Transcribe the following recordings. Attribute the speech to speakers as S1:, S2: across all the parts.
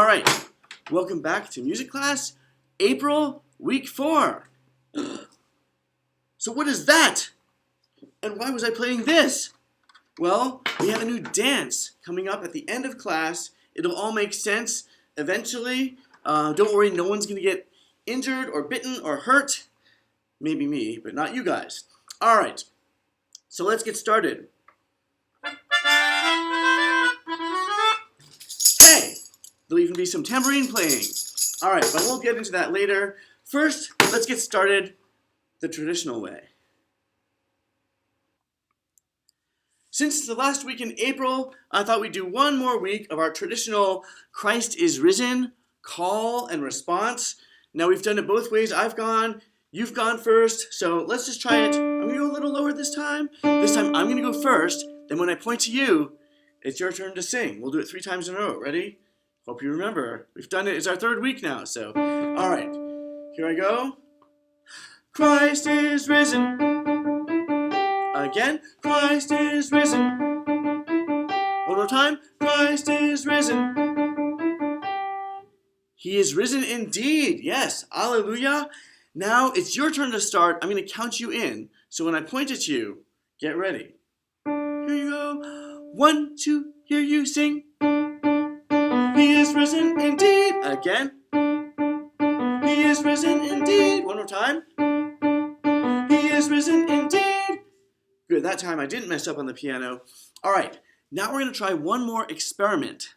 S1: All right, welcome back to music class, April, week 4. So what is that? And why was I playing this? Well, we have a new dance coming up at the end of class. It'll all make sense eventually. Don't worry, no one's going to get injured or bitten or hurt. Maybe me, but not you guys. All right, so let's get started. Hey, there'll even be some tambourine playing. All right, but we'll get into that later. First, let's get started the traditional way. Since the last week in April, I thought we'd do one more week of our traditional Christ is Risen call and response. Now we've done it both ways. I've gone, you've gone first, so let's just try it. I'm going to go a little lower this time. This time I'm going to go first, then when I point to you, it's your turn to sing. We'll do it 3 times in a row. Ready? Hope you remember. We've done it. It's our 3rd week now, so all right. Here I go. Christ is risen. Again, Christ is risen. One more time, Christ is risen. He is risen indeed. Yes, hallelujah. Now it's your turn to start. I'm going to count you in. So when I point at you, get ready. Here you go. 1, 2, hear you sing. He is risen indeed. Again. He is risen indeed. One more time. He is risen indeed. Good, that time I didn't mess up on the piano. All right, now we're going to try one more experiment.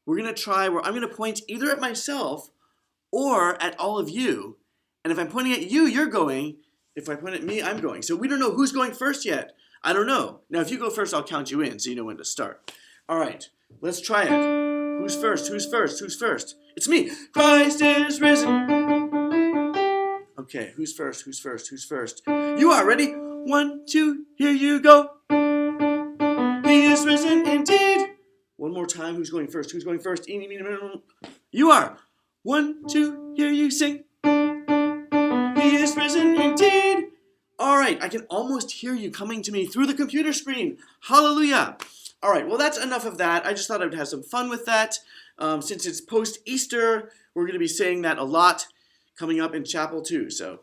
S1: We're going to try where I'm going to point either at myself or at all of you. And if I'm pointing at you, you're going. If I point at me, I'm going. So we don't know who's going first yet. I don't know. Now, if you go first, I'll count you in so you know when to start. All right, let's try it. Who's first? Who's first? Who's first? It's me. Christ is risen. Okay, who's first? Who's first? Who's first? You are ready? 1, 2, here you go. He is risen indeed. One more time. Who's going first? Who's going first? Eeny, meeny, miny, you are. 1, 2, here you sing. He is risen indeed. All right, I can almost hear you coming to me through the computer screen. Hallelujah. All right, well, that's enough of that. I just thought I would have some fun with that. Since it's post-Easter, we're going to be saying that a lot coming up in chapel too, so.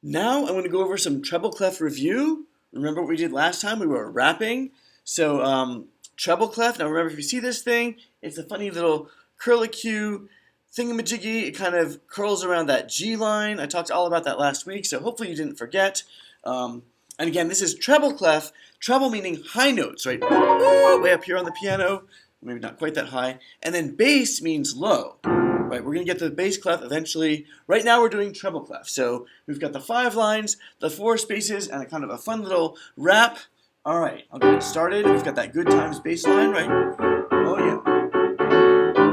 S1: Now I want to go over some treble clef review. Remember what we did last time? We were rapping. So treble clef, now remember if you see this thing, it's a funny little curlicue thingamajiggy. It kind of curls around that G line. I talked all about that last week, so hopefully you didn't forget. And again, this is treble clef. Treble meaning high notes, right? Way up here on the piano. Maybe not quite that high. And then bass means low. Right, we're going to get to the bass clef eventually. Right now we're doing treble clef. So we've got the 5 lines, the 4 spaces, and a kind of a fun little rap. All right, I'll get it started. We've got that good times bass line, right? Oh, yeah.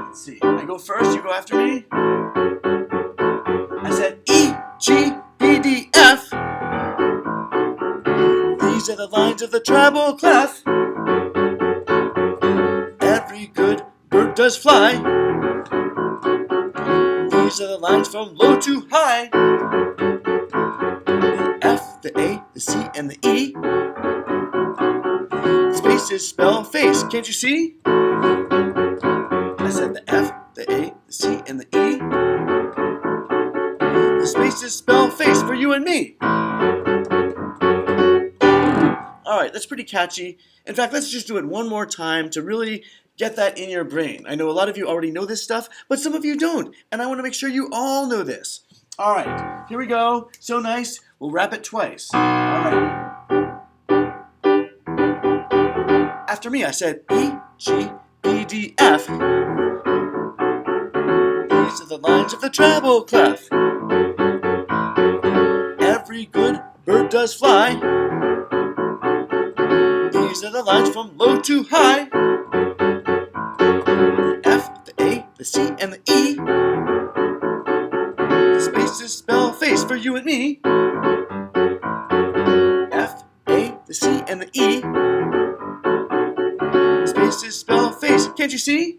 S1: Let's see. I go first, you go after me. I said E, G, B, D, F. These are the lines of the treble clef. Every good bird does fly. These are the lines from low to high. The F, the A, the C, and the E. The spaces spell face, can't you see? I said the F, the A, the C, and the E. The spaces spell face for you and me. All right, that's pretty catchy. In fact, let's just do it one more time to really get that in your brain. I know a lot of you already know this stuff, but some of you don't, and I want to make sure you all know this. All right, here we go. So nice. We'll rap it twice. All right. After me, I said E, G, B, D, F. These are the lines of the treble clef. Every good bird does fly. These are the lines from low to high. The F, the A, the C, and the E. The spaces spell face for you and me. F, A, the C, and the E. The spaces spell face, can't you see?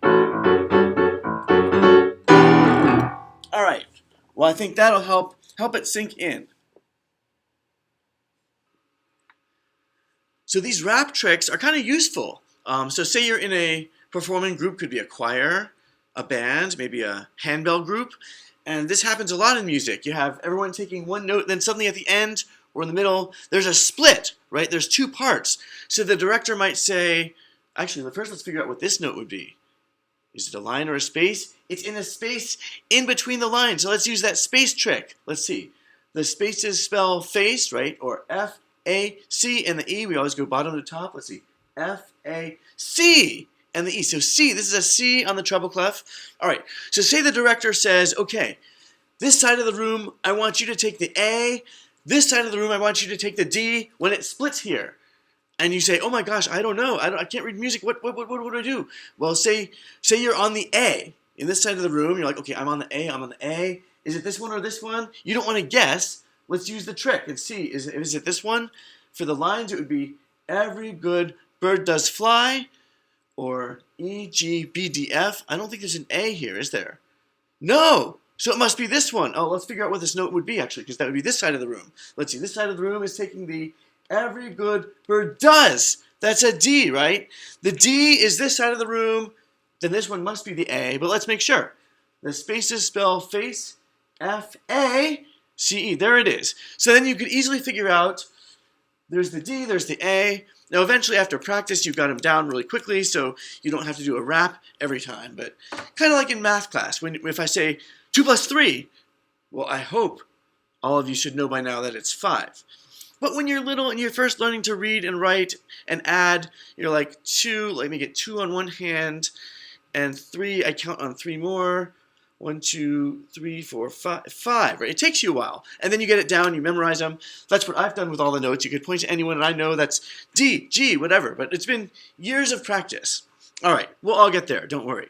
S1: All right, well, I think that'll help it sink in. So these rap tricks are kind of useful. So say you're in a performing group could be a choir, a band, maybe a handbell group. And this happens a lot in music. You have everyone taking one note, then suddenly at the end or in the middle, there's a split, right? There's two parts. So the director might say, actually, first let's figure out what this note would be. Is it a line or a space? It's in a space in between the lines. So let's use that space trick. Let's see. The spaces spell face, right? Or F-A-C and the E. We always go bottom to top. Let's see. F-A-C and the E. So C, this is a C on the treble clef. All right. So say the director says, okay, this side of the room, I want you to take the A. This side of the room, I want you to take the D when it splits here. And you say, oh my gosh, I don't know. I can't read music. What do I do? Well, say you're on the A. In this side of the room, you're like, okay, I'm on the A, I'm on the A. Is it this one or this one? You don't want to guess. Let's use the trick and see. Is it this one? For the lines, it would be every good bird does fly, or E, G, B, D, F. I don't think there's an A here, is there? No! So it must be this one. Oh, let's figure out what this note would be, actually, because that would be this side of the room. Let's see. This side of the room is taking the every good bird does. That's a D, right? The D is this side of the room. Then this one must be the A, but let's make sure. The spaces spell face, F-A-C-E. There it is. So then you could easily figure out there's the D, there's the A. Now eventually after practice you've got them down really quickly, so you don't have to do a rap every time. But kind of like in math class, if I say 2 plus 3, well, I hope all of you should know by now that it's 5. But when you're little and you're first learning to read and write and add, you're like 2, let me get 2 on one hand, and 3, I count on 3 more. 1, 2, 3, 4, 5, right? It takes you a while. And then you get it down, you memorize them. That's what I've done with all the notes. You could point to anyone and I know that's D, G, whatever. But it's been years of practice. All right, we'll all get there, don't worry.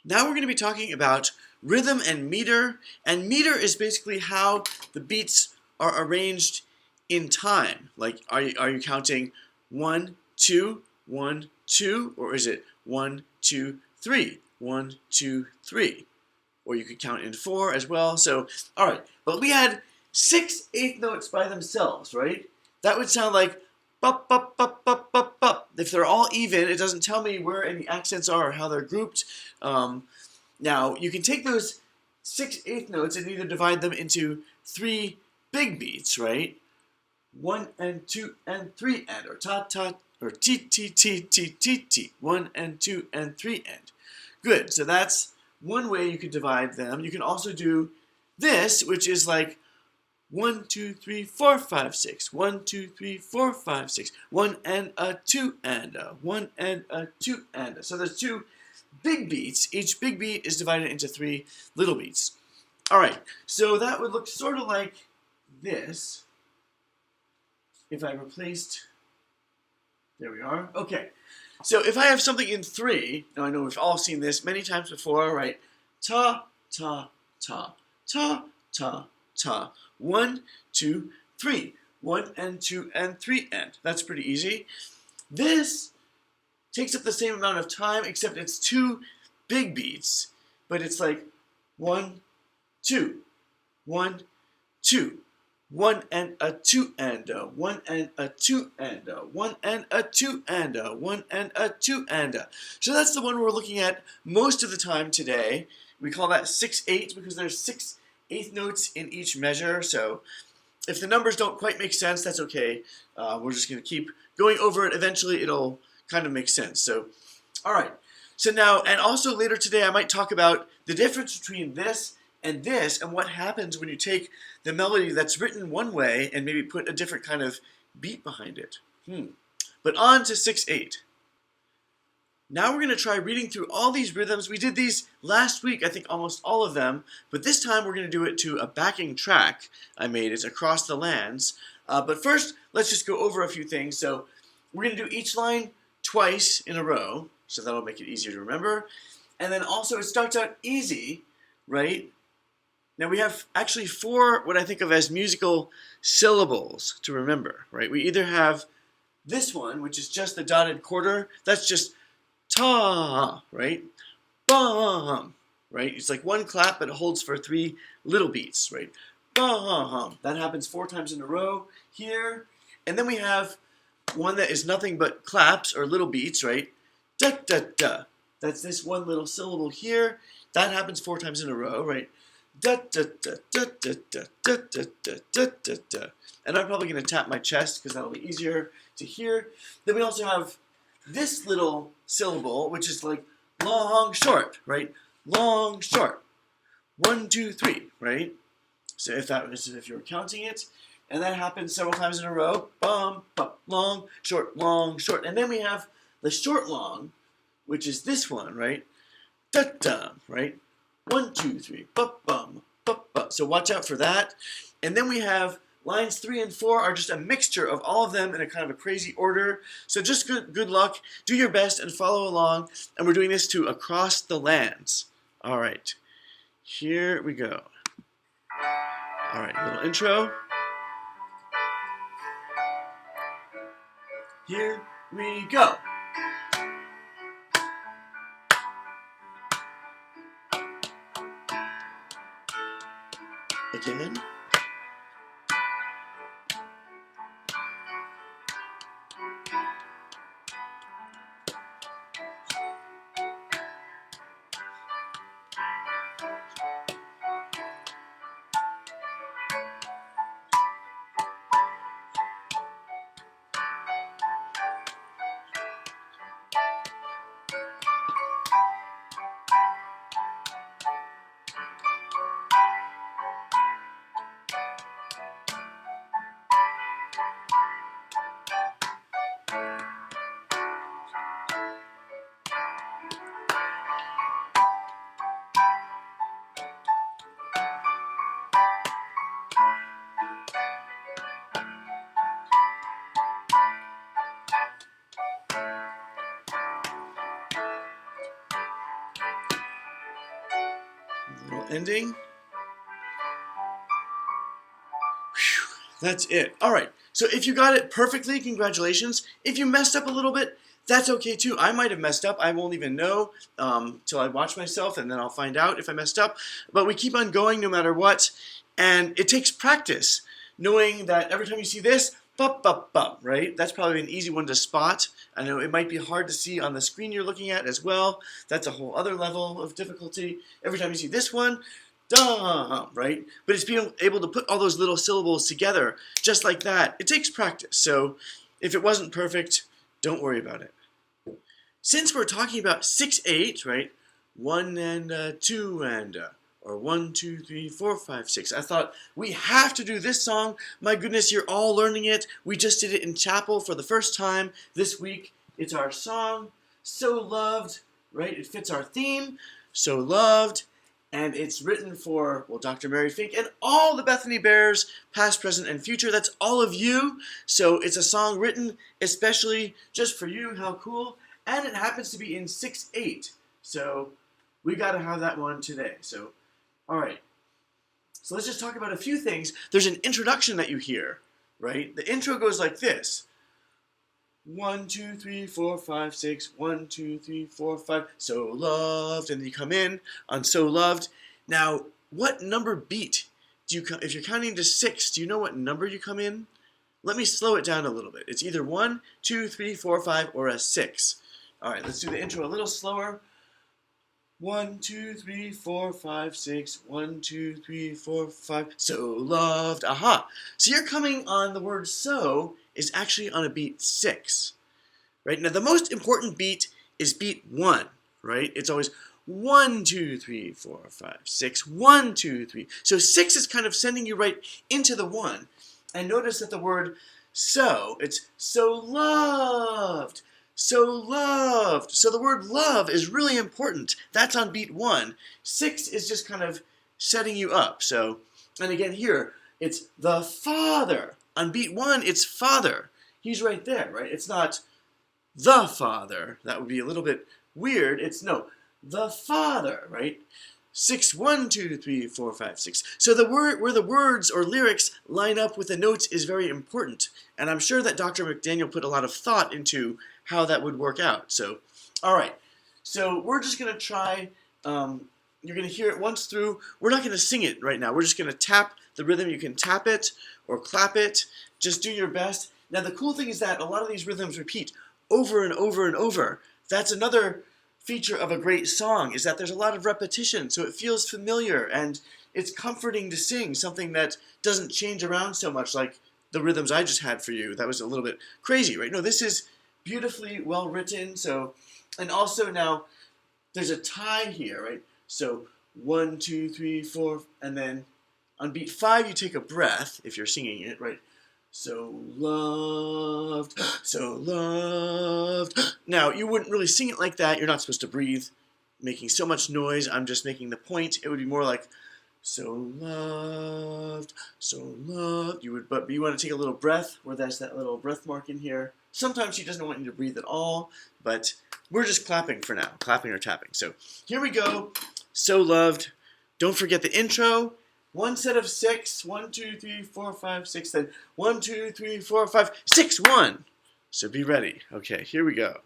S1: Now we're going to be talking about rhythm and meter. And meter is basically how the beats are arranged in time. Like, are you counting 1, 2, 1, 2, or is it 1, 2, 3, 1, 2, 3? Or you could count in 4 as well. So, all right, but we had 6 eighth notes by themselves, right? That would sound like bup, bup, bup, bup, bup, bup. If they're all even, it doesn't tell me where any accents are or how they're grouped. Now, you can take those 6 eighth notes and either divide them into 3 big beats, right? 1 and 2 and 3 and, or ta ta, or t t t t t t. 1 and 2 and 3 and. Good. So that's one way you could divide them. You can also do this, which is like 1, 2, 3, 4, 5, 6. 1, 2, 3, 4, 5, 6. 1 and a 2 and a 1 and a 2 and a. So there's 2 big beats. Each big beat is divided into 3 little beats. All right. So that would look sort of like this if I replaced, there we are. Okay, so if I have something in 3, now I know we've all seen this many times before, right? Ta, ta, ta, ta, ta, ta. 1, 2, 3. 1 and 2 and 3 and. That's pretty easy. This takes up the same amount of time, except it's 2 big beats, but it's like 1, 2, 1, 2. 1 and a 2 and a 1 and a 2 and a 1 and a 2 and a 1 and a 2 and a. So that's the one we're looking at most of the time today. We call that 6/8 because there's 6 eighth notes in each measure. So if the numbers don't quite make sense, that's okay. We're just going to keep going over it. Eventually it'll kind of make sense. So, all right. So now, and also later today I might talk about the difference between this and what happens when you take the melody that's written one way and maybe put a different kind of beat behind it. But on to 6/8. Now we're going to try reading through all these rhythms. We did these last week, I think almost all of them, but this time we're going to do it to a backing track I made. It's Across the Lands. But first, let's just go over a few things. So we're going to do each line twice in a row, so that'll make it easier to remember. And then also it starts out easy, right? Now we have actually 4 what I think of as musical syllables to remember, right? We either have this one, which is just the dotted quarter. That's just ta, right? Bum, right? It's like one clap, but it holds for 3 little beats, right? Bum. That happens 4 times in a row here. And then we have one that is nothing but claps or little beats, right? Da, da, da. That's this one little syllable here. That happens 4 times in a row, right? Da, da, da, da, da, da, da, da, da, da, da, da. And I'm probably going to tap my chest because that'll be easier to hear. Then we also have this little syllable, which is like long, short, right? Long, short. 1, 2, 3, right? So if you were counting it, and that happens several times in a row. Bum, bum, long, short, long, short. And then we have the short long, which is this one, right? Da, da, right? 1, 2, 3, bum, bum, bum, bum. So watch out for that. And then we have lines 3 and 4 are just a mixture of all of them in a kind of a crazy order. So just good luck. Do your best and follow along. And we're doing this to Across the Lands. All right. Here we go. All right, little intro. Here we go. Again. Little ending. Whew, that's it. All right. So if you got it perfectly, congratulations. If you messed up a little bit, that's okay too. I might have messed up. I won't even know till I watch myself, and then I'll find out if I messed up. But we keep on going no matter what, and it takes practice, knowing that every time you see this, bup, bup, bup, right? That's probably an easy one to spot. I know it might be hard to see on the screen you're looking at as well. That's a whole other level of difficulty. Every time you see this one, duh, right? But it's being able to put all those little syllables together just like that. It takes practice. So if it wasn't perfect, don't worry about it. Since we're talking about 6/8, right? 1 and 2 and or 1, 2, 3, 4, 5, 6. I thought we have to do this song. My goodness, you're all learning it. We just did it in chapel for the first time this week. It's our song, So Loved, right? It fits our theme, So Loved. And it's written for, well, Dr. Mary Fink and all the Bethany Bears, past, present, and future. That's all of you. So it's a song written especially just for you. How cool. And it happens to be in 6/8. So we got to have that one today. So, all right. So let's just talk about a few things. There's an introduction that you hear, right? The intro goes like this. 1, 2, 3, 4, 5, 6. 1, 2, 3, 4, 5. So loved. And then you come in on So Loved. Now, what number beat do you come? If you're counting to 6, do you know what number you come in? Let me slow it down a little bit. It's either 1, 2, 3, 4, 5, or a 6. All right, let's do the intro a little slower. 1, 2, 3, 4, 5, 6. 1, 2, 3, 4, 5. So loved. Aha. So you're coming on the word so is actually on a beat 6. Right? Now the most important beat is beat 1, right? It's always 1, 2, 3, 4, 5, 6. 1, 2, 3. So 6 is kind of sending you right into the 1. And notice that the word so, it's so loved. So loved. So the word love is really important. That's on beat 1. 6 is just kind of setting you up. So, and again here, it's the Father. On beat 1, it's Father. He's right there, right? It's not the Father. That would be a little bit weird. It's no, the Father, right? 6, 1, 2, 3, 4, 5, 6. So the word where the words or lyrics line up with the notes is very important. And I'm sure that Dr. McDaniel put a lot of thought into how that would work out. So, all right. So we're just going to try, you're going to hear it once through. We're not going to sing it right now. We're just going to tap the rhythm. You can tap it or clap it. Just do your best. Now the cool thing is that a lot of these rhythms repeat over and over and over that's another feature of a great song, is that there's a lot of repetition, so it feels familiar and it's comforting to sing something that doesn't change around so much like the rhythms I just had for you. That was a little bit crazy, right? No, this is beautifully well written. So, and also now there's a tie here, right? So 1, 2, 3, 4, and then on beat 5 you take a breath if you're singing it, right? So loved, so loved. Now, you wouldn't really sing it like that. You're not supposed to breathe, making so much noise. I'm just making the point. It would be more like, so loved, so loved. But you want to take a little breath, where there's that little breath mark in here. Sometimes she doesn't want you to breathe at all, but we're just clapping for now, clapping or tapping. So here we go, so loved. Don't forget the intro. One set of 6, 1, 2, 3, 4, 5, 6, then 1, 2, 3, 4, 5, 6, 1. So be ready. Okay, here we go.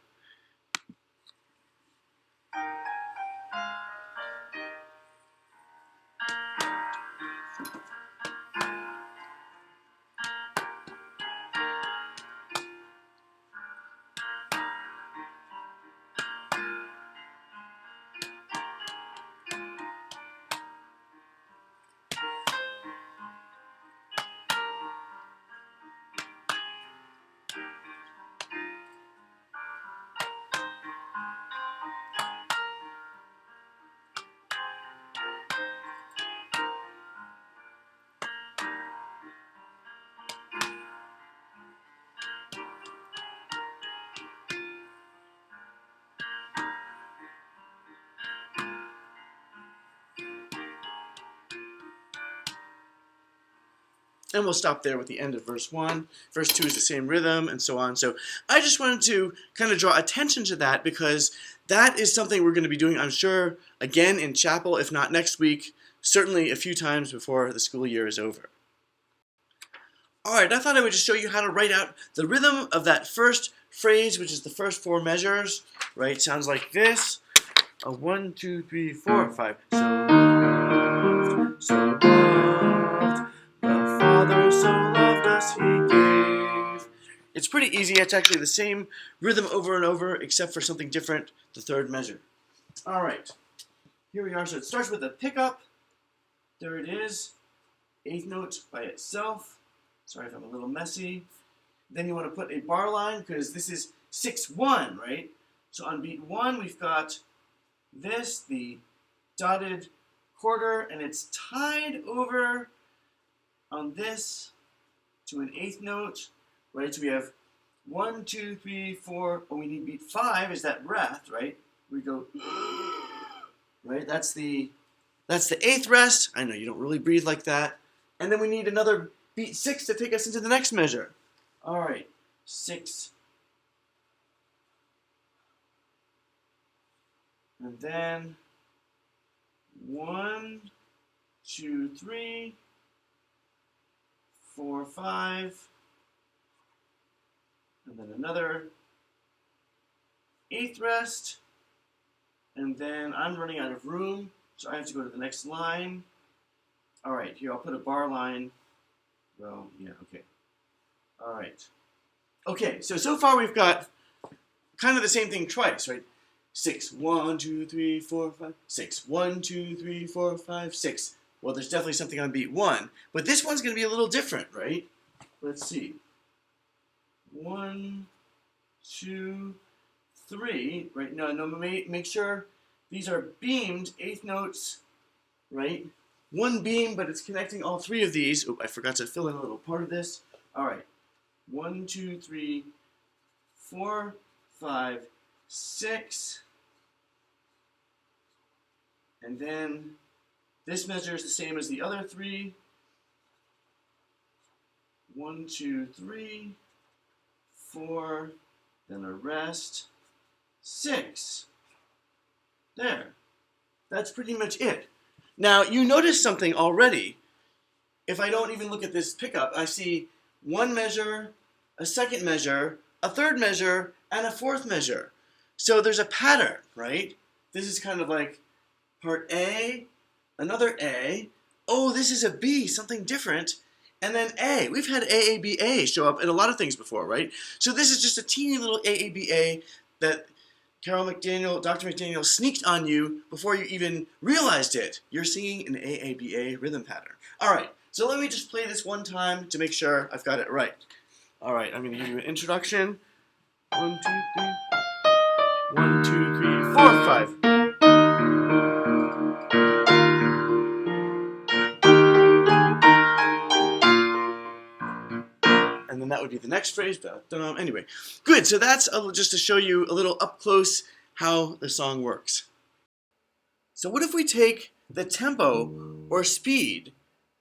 S1: And we'll stop there with the end of verse 1. Verse 2 is the same rhythm, and so on. So I just wanted to kind of draw attention to that, because that is something we're going to be doing, I'm sure, again in chapel, if not next week, certainly a few times before the school year is over. Alright, I thought I would just show you how to write out the rhythm of that first phrase, which is the first 4 measures, right? Sounds like this. A 1, 2, 3, 4, 5. So loved, so loved. The Father so loved us, He gave. It's pretty easy. It's actually the same rhythm over and over, except for something different, the third measure. All right, here we are. So it starts with a pickup. There it is, 8th note by itself. Sorry if I'm a little messy. Then you want to put a bar line, because this is 6-1, right? So on beat 1, we've got this, the dotted quarter, and it's tied over on this to an 8th note, right? So we have 1, 2, 3, 4. Oh, we need beat 5 is that breath, right? We go, right? That's the 8th rest. I know you don't really breathe like that. And then we need another beat 6 to take us into the next measure. All right, 6. And then 1, 2, 3, 4, 5. And then another 8th rest. And then I'm running out of room, so I have to go to the next line. All right, here I'll put a bar line. Well, yeah, okay. All right. Okay, so far we've got kind of the same thing twice, right? 6, 1, 2, 3, 4, 5, 6, 1, 2, 3, 4, 5, 6. Well, there's definitely something on beat 1, but this one's going to be a little different, right? Let's see. 1, 2, 3, right? No, make sure these are beamed 8th notes, right? One beam, but it's connecting all 3 of these. Oh, I forgot to fill in a little part of this. All right. 1, 2, 3, 4, 5, 6. And then this measure is the same as the other 3. 1, 2, 3, 4, then a rest, 6. There. That's pretty much it. Now, you notice something already. If I don't even look at this pickup, I see 1 measure, a 2nd measure, a 3rd measure, and a 4th measure. So there's a pattern, right? This is kind of like part A, another A. Oh, this is a B, something different. And then A. We've had AABA show up in a lot of things before, right? So this is just a teeny little AABA that Carol McDaniel, Dr. McDaniel sneaked on you before you even realized it. You're singing an AABA rhythm pattern. All right, so let me just play this one time to make sure I've got it right. All right, I'm going to give you an introduction. 1, 2, 3. 1, 2, 3, 4, 5. And then that would be the next phrase. Anyway, good. So that's just to show you a little up close how the song works. So what if we take the tempo or speed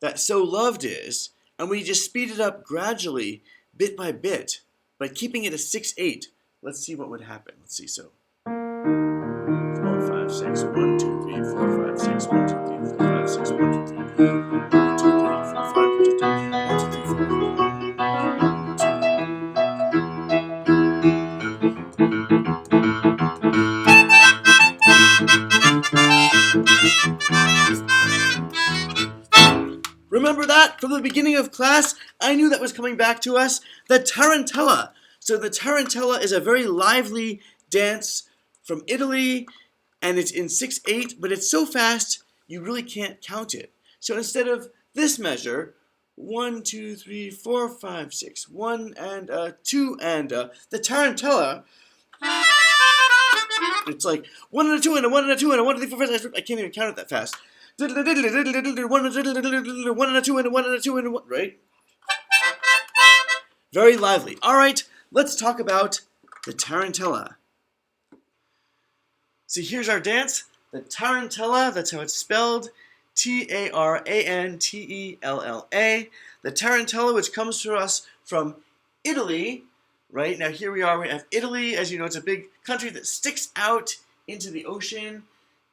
S1: that So Loved is, and we just speed it up gradually, bit by bit, by keeping it a 6/8. Let's see what would happen. Let's see. So 4, 5, 6, 1, 2, 3, 4, 5, 6, 1, 2, 3, 4, 5, 6, 1, 2, 3, 1, 2, 3, 4, 5, 1, 2, 3, 1, 2, 3, 4. Remember that from the beginning of class? I knew that was coming back to us. The Tarantella. So the Tarantella is a very lively dance from Italy, and it's in 6/8, but it's so fast you really can't count it. So instead of this measure, 1, 2, 3, 4, 5, 6, 1 and 2 and the Tarantella, it's like 1 and a 2 and a 1 and a 2 and a 1, 2, 3, 4, 5, 6, I can't even count it that fast. 1 and a 2 and a 1 and a 2 and a 1, right? Very lively. All right, let's talk about the Tarantella. So here's our dance, the Tarantella. That's how it's spelled, Tarantella. The Tarantella, which comes to us from Italy, right? Now here we are, we have Italy. As you know, it's a big country that sticks out into the ocean,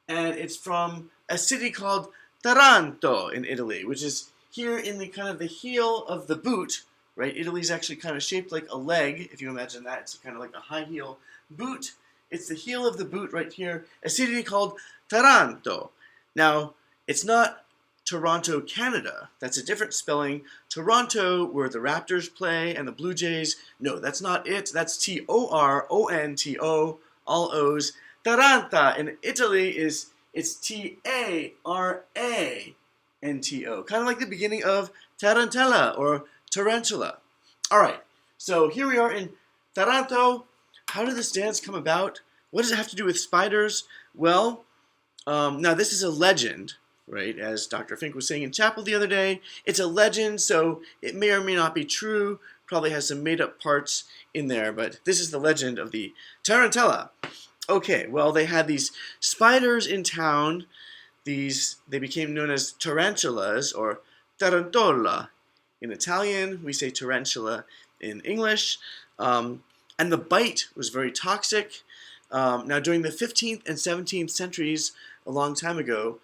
S1: and it's from a city called Taranto in Italy, which is here in the kind of the heel of the boot, right? Italy's actually kind of shaped like a leg, if you imagine that. It's kind of like a high heel boot. It's the heel of the boot right here, a city called Taranto. Now, it's not Toronto, Canada. That's a different spelling. Toronto, where the Raptors play and the Blue Jays. No, that's not it. That's Toronto, all O's. Taranta in Italy it's Taraanto, kind of like the beginning of Tarantella or Tarantula. All right, so here we are in Taranto. How did this dance come about? What does it have to do with spiders? Well, now this is a legend, right? As Dr. Fink was saying in chapel the other day, it's a legend, so it may or may not be true. Probably has some made-up parts in there, but this is the legend of the Tarantella. Okay, well, they had these spiders in town. They became known as tarantulas or tarantola. In Italian, we say tarantula in English. And the bite was very toxic. Now, during the 15th and 17th centuries, a long time ago,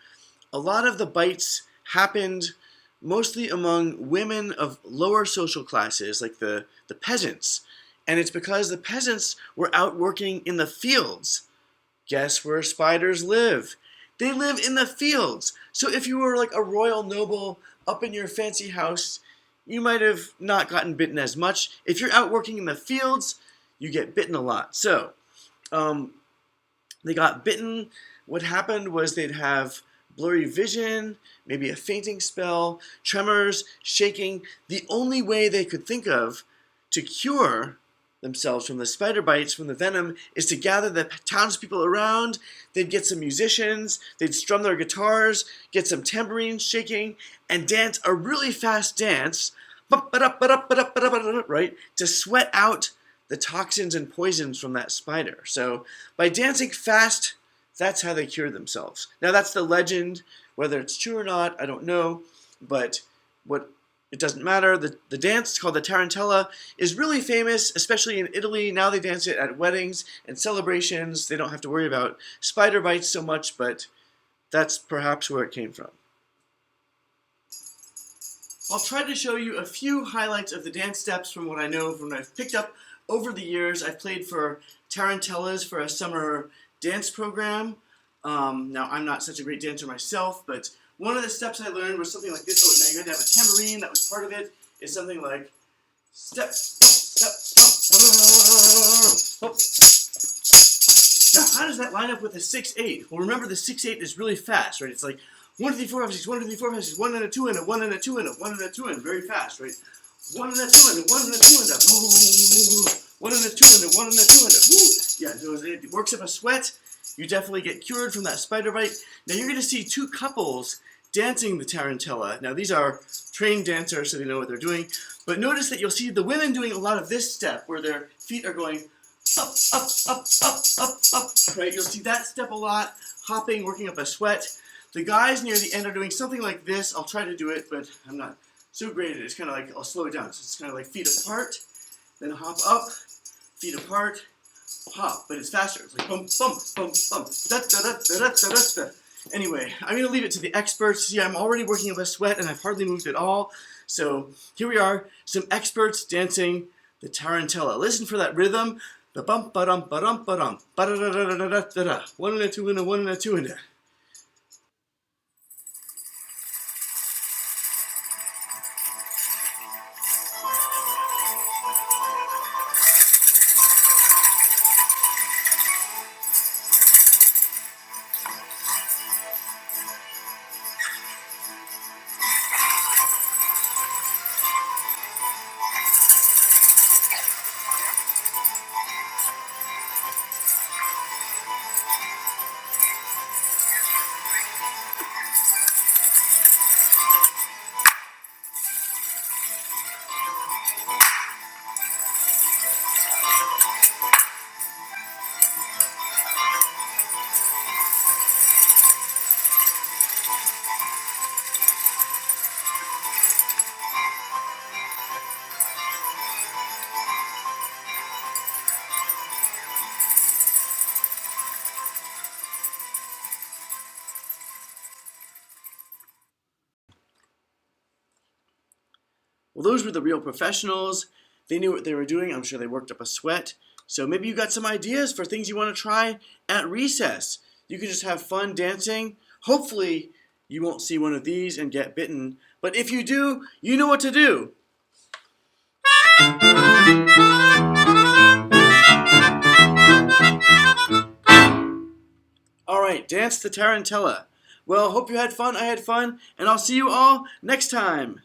S1: a lot of the bites happened mostly among women of lower social classes, like the peasants. And it's because the peasants were out working in the fields. Guess where spiders live? They live in the fields. So if you were like a royal noble up in your fancy house, you might have not gotten bitten as much. If you're out working in the fields, you get bitten a lot. So they got bitten. What happened was they'd have blurry vision, maybe a fainting spell, tremors, shaking. The only way they could think of to cure themselves from the spider bites, from the venom, is to gather the townspeople around. They'd get some musicians, they'd strum their guitars, get some tambourines shaking, and dance a really fast dance, right, to sweat out the toxins and poisons from that spider. So by dancing fast, that's how they cured themselves. Now that's the legend. Whether it's true or not, I don't know, but it doesn't matter. The dance called the Tarantella is really famous, especially in Italy. Now they dance it at weddings and celebrations. They don't have to worry about spider bites so much, but that's perhaps where it came from. I'll try to show you a few highlights of the dance steps from what I know, from what I've picked up over the years. I've played for Tarantellas for a summer dance program. Now, I'm not such a great dancer myself, but one of the steps I learned was something like this. Oh, now you had to have a tambourine. That was part of it. It's something like step, step, step, step, step, how does that line up with the 6/8? Well, remember the 6/8 is really fast, right? It's like 1, 2, 3, 4, 5, 6, 1, 2, 3, 4, 5, 6, 1 and a 2 and a 1 and a 2 and a 1 and a 2 and very fast, right? 1 and a 2 and a 1 and a 2 and a 1 and a 2 and a 1 and a 2 and a whoo. Yeah, so it works up a sweat. You definitely get cured from that spider bite. Now you're going to see two couples dancing the tarantella. Now these are trained dancers, so they know what they're doing. But notice that you'll see the women doing a lot of this step where their feet are going up, up, up, up, up, up, right? You'll see that step a lot, hopping, working up a sweat. The guys near the end are doing something like this. I'll try to do it, but I'm not so great at it. It's kind of like, I'll slow it down. So it's kind of like feet apart, then hop up, feet apart, hop, but it's faster. It's like bump, bump, bump, bump, da, da, da, da, da, da, da. Anyway, I'm going to leave it to the experts. See, I'm already working up a sweat, and I've hardly moved at all. So here we are, some experts dancing the tarantella. Listen for that rhythm. The bump, ba-dum, ba-dum, ba-dum, ba-da-da-da-da-da-da-da. 1 and a 2 and a 1 and a 2 and a. Well, those were the real professionals. They knew what they were doing. I'm sure they worked up a sweat. So maybe you got some ideas for things you want to try at recess. You can just have fun dancing. Hopefully, you won't see one of these and get bitten. But if you do, you know what to do. All right, dance the tarantella. Well, hope you had fun. I had fun. And I'll see you all next time.